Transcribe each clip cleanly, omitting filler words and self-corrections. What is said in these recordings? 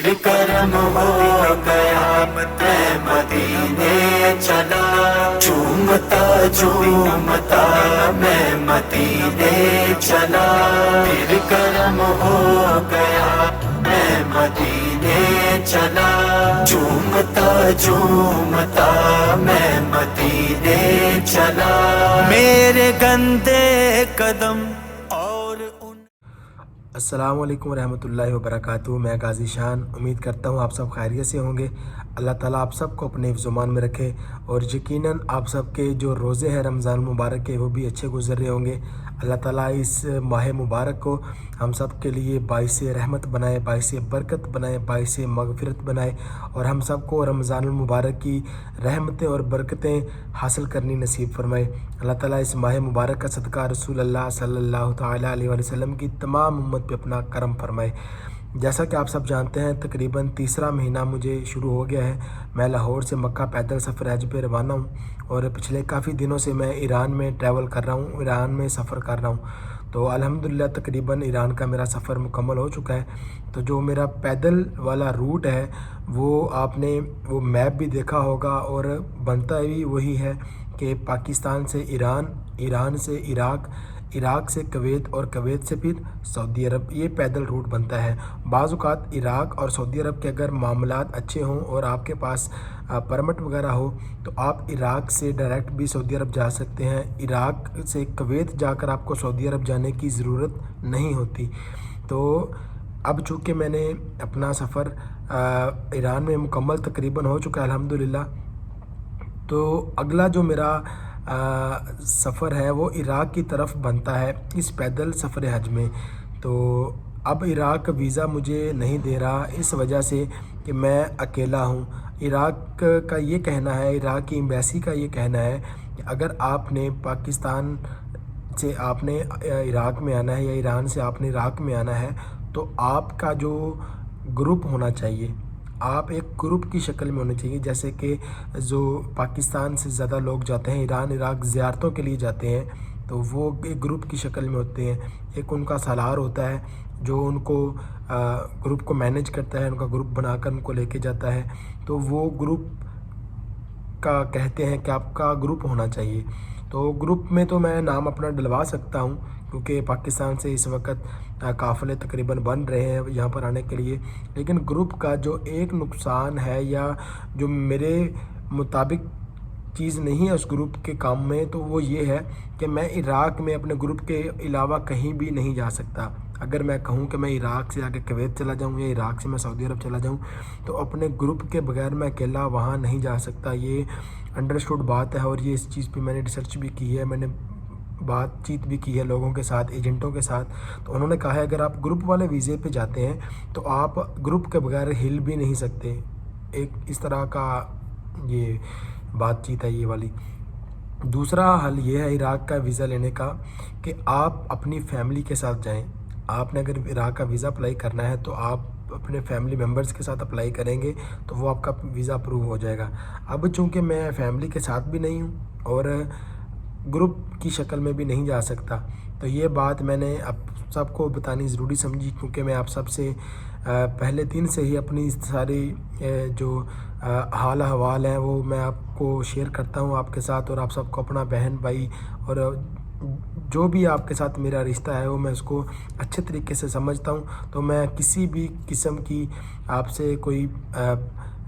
फिर करम हो गया मैं मदीने चला, झूमता झूमता मैं मदीने चला, फिर करम हो गया मैं मदीने चला, झूमता झूमता मैं मदीने चला, मेरे गंदे कदम और उन। अस्सलामुअलैकुम रहमतुल्लाहि व बरकातुहू। मैं गाजी शान उम्मीद करता हूँ आप सब खैरियत से होंगे। अल्लाह ताला आप सबको अपने हिफ्ज़-ओ-मान में रखे और यकीनन आप सबके जो रोज़े हैं रमज़ान मुबारक के वो भी अच्छे गुज़र रहे होंगे। अल्लाह ताला इस माह मुबारक को हम सब के लिए बाइस रहमत बनाए, बाइस बरकत बनाए, बाइस मग़फ़िरत बनाए और हम सबको रमज़ान मुबारक की रहमतें और बरकतें हासिल करनी नसीब फरमाए। अल्लाह ताला इस माह मुबारक का सदका रसूल अल्लाह सल्लल्लाहु तआला अलैहि वसल्लम की तमाम उम्मत पे अपना करम फरमाए। जैसा कि आप सब जानते हैं तकरीबन तीसरा महीना मुझे शुरू हो गया है। मैं लाहौर से मक्का पैदल सफ़र हज पे रवाना हूँ और पिछले काफ़ी दिनों से मैं ईरान में ट्रैवल कर रहा हूँ, ईरान में सफ़र कर रहा हूँ। तो अल्हम्दुलिल्लाह तकरीबन ईरान का मेरा सफ़र मुकम्मल हो चुका है। तो जो मेरा पैदल वाला रूट है वो आपने वो मैप भी देखा होगा और बनता भी वही है कि पाकिस्तान से ईरान, ईरान से इराक़, इराक़ से कुवैत और कुवैत से फिर सऊदी अरब, ये पैदल रूट बनता है। बाज़ औक़ात इराक़ और सऊदी अरब के अगर मामलात अच्छे हों और आपके पास परमिट वगैरह हो तो आप इराक़ से डायरेक्ट भी सऊदी अरब जा सकते हैं। इराक़ से कुवैत जाकर आपको सऊदी अरब जाने की ज़रूरत नहीं होती। तो अब चूँकि मैंने अपना सफ़र ईरान में मुकम्मल तकरीबन हो चुका है अल्हम्दुलिल्लाह, तो अगला जो मेरा सफ़र है वो इराक़ की तरफ बनता है इस पैदल सफ़र हज में। तो अब इराक़ वीज़ा मुझे नहीं दे रहा इस वजह से कि मैं अकेला हूँ। इराक़ का ये कहना है, इराक़ की एम्बेसी का ये कहना है कि अगर आपने पाकिस्तान से आपने इराक़ में आना है या ईरान से आपने इराक़ में आना है तो आपका जो ग्रुप होना चाहिए, आप एक ग्रुप की शक्ल में होने चाहिए। जैसे कि जो पाकिस्तान से ज़्यादा लोग जाते हैं ईरान इराक़ ज़ियारतों के लिए जाते हैं तो वो एक ग्रुप की शक्ल में होते हैं। एक उनका सालार होता है जो उनको ग्रुप को मैनेज करता है, उनका ग्रुप बनाकर उनको लेके जाता है। तो वो ग्रुप का कहते हैं कि आपका ग्रुप होना चाहिए। तो ग्रुप में तो मैं नाम अपना डलवा सकता हूँ क्योंकि पाकिस्तान से इस वक्त काफ़िले तकरीबन बन रहे हैं यहाँ पर आने के लिए। लेकिन ग्रुप का जो एक नुकसान है या जो मेरे मुताबिक चीज़ नहीं है उस ग्रुप के काम में, तो वो ये है कि मैं इराक़ में अपने ग्रुप के अलावा कहीं भी नहीं जा सकता। अगर मैं कहूँ कि मैं इराक़ से आगे कुवैत चला जाऊँ या इराक़ से मैं सऊदी अरब चला जाऊँ तो अपने ग्रुप के बगैर मैं अकेला वहाँ नहीं जा सकता। ये अंडरस्टूड बात है और ये इस चीज़ पे मैंने रिसर्च भी की है, मैंने बातचीत भी की है लोगों के साथ, एजेंटों के साथ। तो उन्होंने कहा है अगर आप ग्रुप वाले वीज़े पे जाते हैं तो आप ग्रुप के बगैर हिल भी नहीं सकते। एक इस तरह का ये बातचीत है ये वाली। दूसरा हल ये है इराक़ का वीज़ा लेने का कि आप अपनी फ़ैमिली के साथ जाएं। आपने अगर इराक़ का वीज़ा अप्लाई करना है तो आप अपने फैमिली मेम्बर्स के साथ अप्लाई करेंगे तो वो आपका वीज़ा अप्रूव हो जाएगा। अब चूँकि मैं फैमिली के साथ भी नहीं हूँ और ग्रुप की शक्ल में भी नहीं जा सकता, तो ये बात मैंने अब सबको बतानी ज़रूरी समझी क्योंकि मैं आप सबसे पहले दिन से ही अपनी सारी जो हाल अहवाल हैं वो मैं आपको शेयर करता हूँ आपके साथ और आप सबको अपना बहन भाई और जो भी आपके साथ मेरा रिश्ता है वो मैं उसको अच्छे तरीके से समझता हूँ। तो मैं किसी भी किस्म की आपसे कोई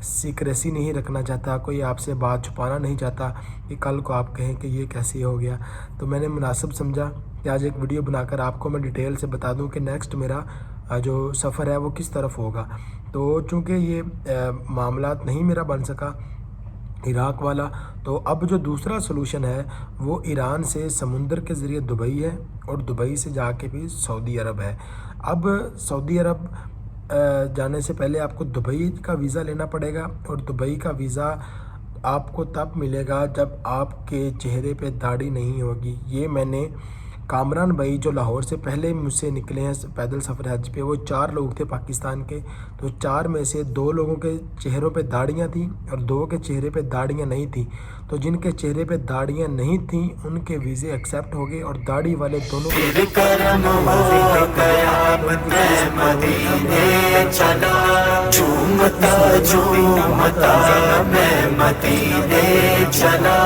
सीक्रेसी नहीं रखना चाहता, कोई आपसे बात छुपाना नहीं चाहता कि कल को आप कहें कि ये कैसे हो गया। तो मैंने मुनासिब समझा कि आज एक वीडियो बनाकर आपको मैं डिटेल से बता दूं कि नेक्स्ट मेरा जो सफ़र है वो किस तरफ होगा। तो चूँकि ये मामलात नहीं मेरा बन सका इराक़ वाला, तो अब जो दूसरा सलूशन है वो ईरान से समुंदर के ज़रिए दुबई है और दुबई से जाके भी सऊदी अरब है। अब सऊदी अरब जाने से पहले आपको दुबई का वीज़ा लेना पड़ेगा और दुबई का वीज़ा आपको तब मिलेगा जब आपके चेहरे पे दाढ़ी नहीं होगी। ये मैंने कामरान भाई जो लाहौर से पहले मुझसे निकले हैं पैदल सफ़र हज पे, वो 4 लोग थे पाकिस्तान के। तो 4 में से 2 लोगों के चेहरों पे दाढ़ियाँ थी और 2 के चेहरे पे दाढ़ियाँ नहीं थी। तो जिनके चेहरे पे दाढ़ियाँ नहीं थी उनके वीज़े एक्सेप्ट हो गए और दाढ़ी वाले दोनों फिर करम हो गया मैं मदीने चला, झूमता झूमता मैं मदीने चला,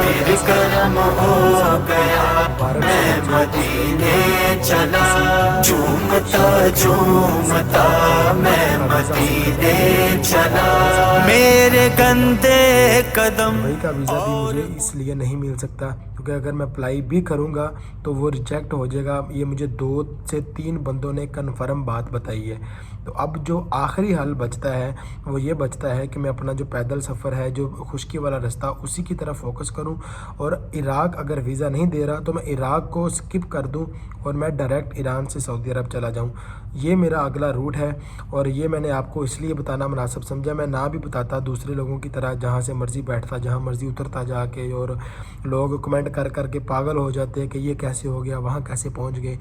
फिर करम हो गया मैं मदीने चला, झूमता झूमता मैं मदीने चला, मेरे गंदे कदम। दुबई का वीज़ा भी मुझे इसलिए नहीं मिल सकता क्योंकि अगर मैं अप्लाई भी करूँगा तो वो रिजेक्ट हो जाएगा। ये मुझे 2 से 3 बंदों ने कन्फर्म बात बताई है। तो अब जो आखिरी हल बचता है वो ये बचता है कि मैं अपना जो पैदल सफ़र है, जो खुश्की वाला रास्ता, उसी की तरफ फोकस करूं। और इराक़ अगर वीज़ा नहीं दे रहा तो मैं इराक़ को स्किप कर दूं और मैं डायरेक्ट ईरान से सऊदी अरब चला जाऊं। ये मेरा अगला रूट है और ये मैंने आपको इसलिए बताना मुनासिब समझा। मैं ना भी बताता दूसरे लोगों की तरह जहाँ से मर्ज़ी बैठता, जहाँ मर्ज़ी उतरता जाके, और लोग कमेंट कर कर के पागल हो जाते हैं कि ये कैसे हो गया, वहाँ कैसे पहुँच गए।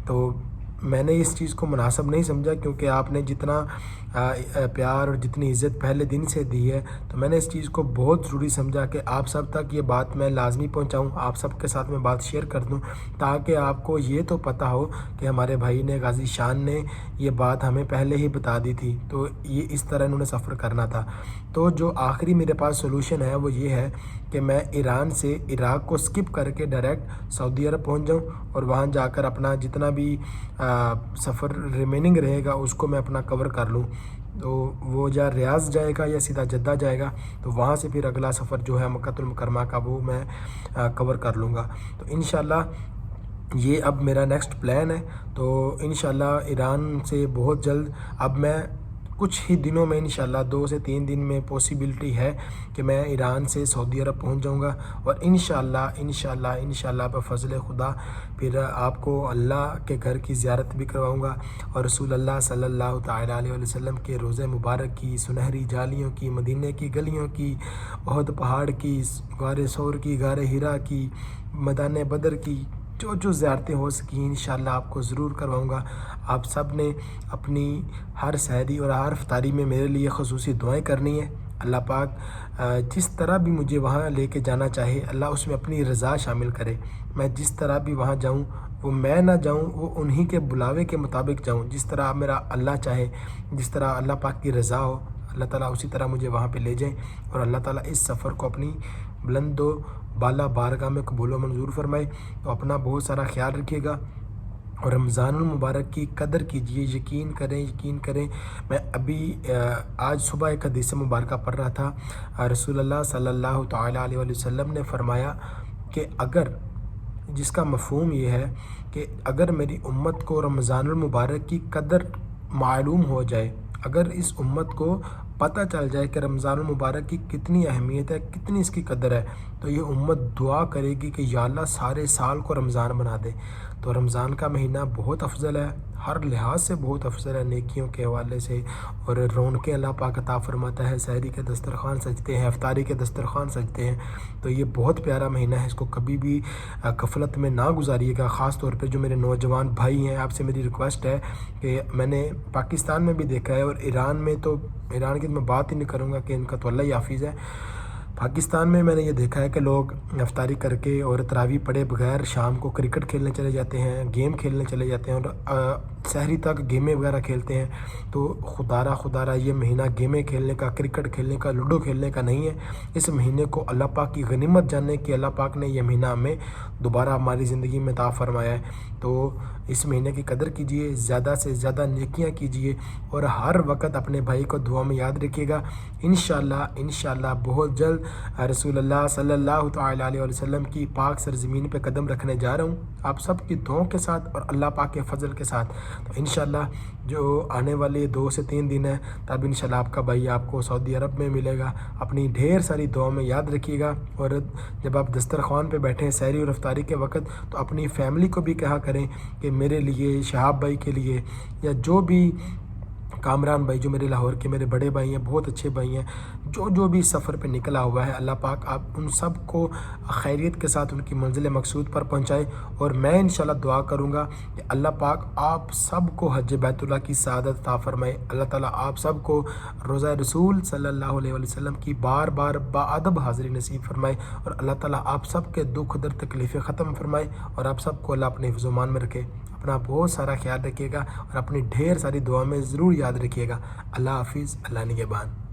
तो मैंने इस चीज़ को मुनासिब नहीं समझा क्योंकि आपने जितना प्यार और जितनी इज़्ज़त पहले दिन से दी है, तो मैंने इस चीज़ को बहुत ज़रूरी समझा कि आप सब तक ये बात मैं लाजमी पहुंचाऊं, आप सब के साथ मैं बात शेयर कर दूं, ताकि आपको ये तो पता हो कि हमारे भाई ने, गाजी शान ने, ये बात हमें पहले ही बता दी थी। तो ये इस तरह इन्होंने सफ़र करना था। तो जो आखिरी मेरे पास सोल्यूशन है वो ये है कि मैं ईरान से इराक़ को स्किप करके डायरेक्ट सऊदी अरब पहुंच जाऊं और वहां जाकर अपना जितना भी सफ़र रिमेनिंग रहेगा उसको मैं अपना कवर कर लूं। तो वो या रियाज़ जाएगा या सीधा जद्दा जाएगा, तो वहाँ से फिर अगला सफ़र जो है मक्कातुल मुकर्रमा का वो मैं कवर कर लूँगा। तो इंशाल्लाह ये अब मेरा नेक्स्ट प्लान है। तो इंशाल्लाह ईरान से बहुत जल्द, अब मैं कुछ ही दिनों में इंशाल्लाह 2 से 3 दिन में पॉसिबिलिटी है कि मैं ईरान से सऊदी अरब पहुंच जाऊंगा। और इंशाल्लाह बफ़ज़ल खुदा फिर आपको अल्लाह के घर की ज़ियारत भी करवाऊंगा और रसूल अल्लाह सल्लल्लाहु तआला अलैहि वसल्लम के रोज़े मुबारक की, सुनहरी जालियों की, मदीने की गलियों की, उहद पहाड़ की, गारे सौर की, गारे हिरा की, मैदान बदर की, जो ज़ियारतें हो सकी इंशाल्लाह आपको ज़रूर करवाऊँगा। आप सब ने अपनी हर सहरी और हर इफ्तारी में मेरे लिए ख़ुसूसी दुआएं करनी है। अल्लाह पाक जिस तरह भी मुझे वहाँ लेके जाना चाहे, अल्लाह उसमें अपनी रज़ा शामिल करे। मैं जिस तरह भी वहाँ जाऊँ, वो मैं ना जाऊँ, वो उन्हीं के बुलावे के मुताबिक जाऊँ। जिस तरह मेरा अल्लाह चाहे, जिस तरह अल्लाह पाक की रज़ा हो, अल्लाह ताला उसी तरह मुझे वहाँ पे ले जाए। और अल्लाह ताला इस सफ़र को अपनी बुलंदो बाला बारगाह में कबूल व मंजूर फरमाए। तो अपना बहुत सारा ख्याल रखिएगा और रमज़ानुल मुबारक की कदर कीजिए। यकीन करें मैं अभी आज सुबह एक हदीस मुबारक पढ़ रहा था। रसूलुल्लाह सल्लल्लाहु तआला अलैहि वसल्लम ने फरमाया कि अगर, जिसका मफ़हूम ये है कि अगर मेरी उम्मत को रमज़ानुल मुबारक की कदर मालूम हो जाए, अगर इस उम्मत को पता चल जाए कि रमज़ानुल मुबारक की कितनी अहमियत है, कितनी इसकी कदर है, तो ये उम्मत दुआ करेगी कि या अल्लाह सारे साल को रमज़ान बना दे। तो रमज़ान का महीना बहुत अफजल है, हर लिहाज से बहुत अफजल है, नेकियों के हवाले से। और रौनकें अल्लाह पाक अता फरमाता है, सहरी के दस्तरखान सजते हैं, इफ्तारी के दस्तरखान सजते हैं। तो ये बहुत प्यारा महीना है, इसको कभी भी गफलत में ना गुजारिएगा। ख़ास तौर पे जो मेरे नौजवान भाई हैं, आपसे मेरी रिक्वेस्ट है कि मैंने पाकिस्तान में भी देखा है और ईरान में, तो ईरान की मैं बात ही नहीं करूँगा कि इनका तो अल्लाह ही हाफिज़ है। पाकिस्तान में मैंने ये देखा है कि लोग इफ्तारी करके और तरावी पढ़े बगैर शाम को क्रिकेट खेलने चले जाते हैं, गेम खेलने चले जाते हैं और सहरी तक गेमें वगैरह खेलते हैं। तो खुदारा ये महीना गेमें खेलने का, क्रिकेट खेलने का, लूडो खेलने का नहीं है। इस महीने को अल्लाह पाक की गनीमत जानने की अल्लाह पाक ने यह महीना हमें दोबारा हमारी ज़िंदगी में अता फरमाया है। तो इस महीने की कदर कीजिए, ज़्यादा से ज़्यादा नेकियां कीजिए और हर वक्त अपने भाई को दुआ में याद रखिएगा। इंशाल्लाह बहुत जल्द रसूलुल्लाह सल्लल्लाहु तआला अलैहि वसल्लम की पाक सरज़मीन पे कदम रखने जा रहा हूँ, आप सब की दुआओं के साथ और अल्लाह पाक के फ़ज़ल के साथ। तो इंशाल्लाह जो आने वाले 2 से 3 दिन है, तब इंशाल्लाह आपका भाई आपको सऊदी अरब में मिलेगा। अपनी ढेर सारी दुआओं में याद रखिएगा और जब आप दस्तरखान पे बैठें सहरी और इफ्तारी के वक्त, तो अपनी फ़ैमिली को भी कहा करें कि मेरे लिए, शहाब भाई के लिए, या जो भी कामरान भाई जो मेरे लाहौर के मेरे बड़े भाई हैं, बहुत अच्छे भाई हैं, जो भी सफ़र पे निकला हुआ है, अल्लाह पाक आप उन सब को खैरियत के साथ उनकी मंजिल मकसूद पर पहुंचाए। और मैं इंशाल्लाह दुआ करूंगा कि अल्लाह पाक आप सब को हज बैतुल्लाह की सआदत अता फरमाए। अल्लाह ताला आप सब को रोज़ा रसूल सल्लल्लाहु अलैहि वसल्लम की बार बार बाअदब हाज़िरी नसीब फरमाए और अल्लाह ताला आप सब के दुख दर्द तकलीफ़ें ख़त्म फरमाए और आप सब को अल्लाह अपने हिफ्ज़-ओ-मान में रखे। اپنا بہت سارا خیال رکھیے گا اور اپنی ڈھیر ساری دعا میں ضرور یاد رکھیے گا۔ اللہ حافظ، اللہ نگہبان۔